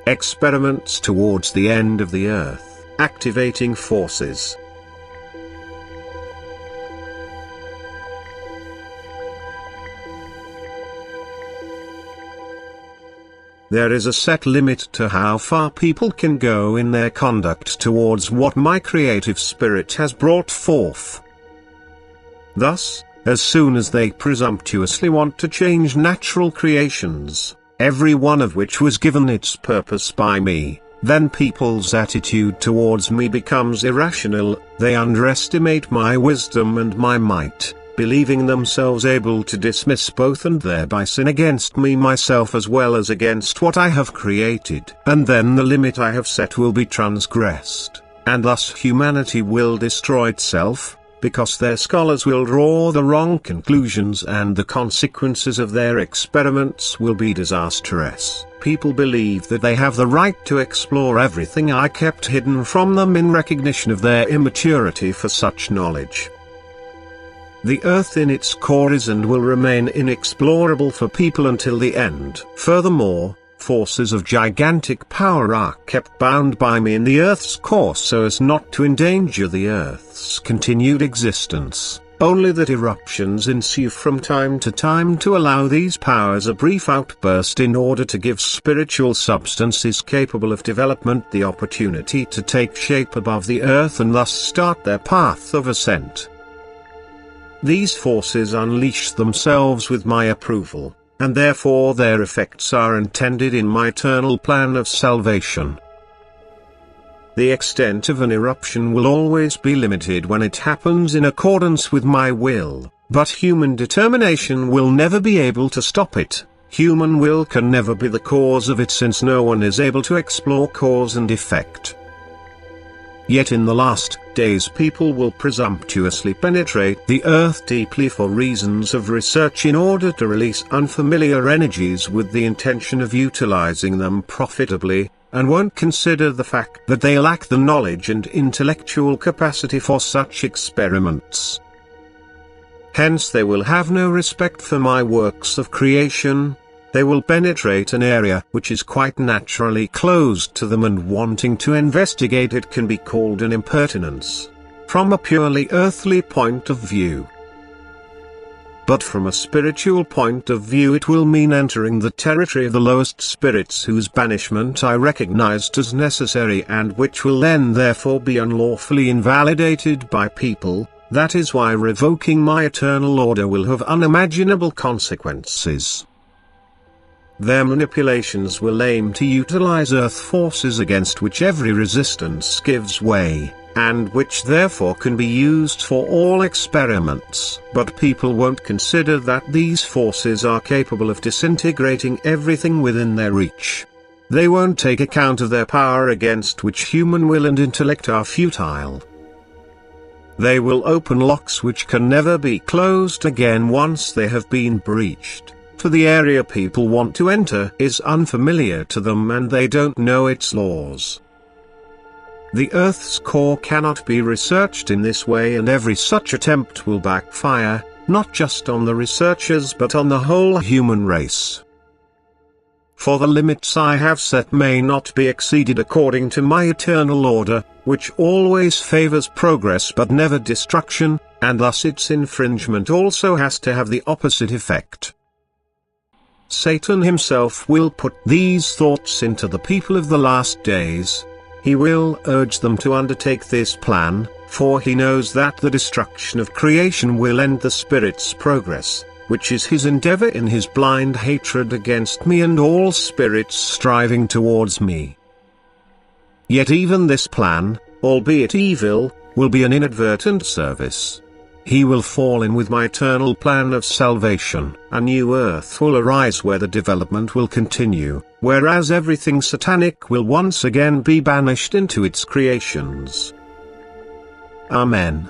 experiments towards the end of the earth, activating forces. There is a set limit to how far people can go in their conduct towards what my creative spirit has brought forth. Thus, as soon as they presumptuously want to change natural creations, every one of which was given its purpose by me, then people's attitude towards me becomes irrational. They underestimate my wisdom and my might, believing themselves able to dismiss both and thereby sin against me myself as well as against what I have created. And then the limit I have set will be transgressed, and thus humanity will destroy itself, because their scholars will draw the wrong conclusions and the consequences of their experiments will be disastrous. People believe that they have the right to explore everything I kept hidden from them in recognition of their immaturity for such knowledge. The earth in its core is and will remain inexplorable for people until the end. Furthermore, forces of gigantic power are kept bound by me in the earth's core so as not to endanger the earth's continued existence. Only that eruptions ensue from time to time to allow these powers a brief outburst in order to give spiritual substances capable of development the opportunity to take shape above the earth and thus start their path of ascent. These forces unleash themselves with my approval, and therefore their effects are intended in my eternal plan of salvation. The extent of an eruption will always be limited when it happens in accordance with my will, but human determination will never be able to stop it. Human will can never be the cause of it since no one is able to explore cause and effect. Yet in the last days people will presumptuously penetrate the earth deeply for reasons of research in order to release unfamiliar energies with the intention of utilizing them profitably, and won't consider the fact that they lack the knowledge and intellectual capacity for such experiments. Hence they will have no respect for my works of creation. They will penetrate an area which is quite naturally closed to them, and wanting to investigate it can be called an impertinence, from a purely earthly point of view. But from a spiritual point of view it will mean entering the territory of the lowest spirits whose banishment I recognized as necessary and which will then therefore be unlawfully invalidated by people. That is why revoking my eternal order will have unimaginable consequences. Their manipulations will aim to utilize earth forces against which every resistance gives way, and which therefore can be used for all experiments. But people won't consider that these forces are capable of disintegrating everything within their reach. They won't take account of their power against which human will and intellect are futile. They will open locks which can never be closed again once they have been breached. For the area people want to enter is unfamiliar to them and they don't know its laws. The Earth's core cannot be researched in this way, and every such attempt will backfire, not just on the researchers but on the whole human race. For the limits I have set may not be exceeded according to my eternal order, which always favors progress but never destruction, and thus its infringement also has to have the opposite effect. Satan himself will put these thoughts into the people of the last days. He will urge them to undertake this plan, for he knows that the destruction of creation will end the Spirit's progress, which is his endeavor in his blind hatred against me and all spirits striving towards me. Yet even this plan, albeit evil, will be an inadvertent service. He will fall in with my eternal plan of salvation. A new earth will arise where the development will continue, whereas everything satanic will once again be banished into its creations. Amen.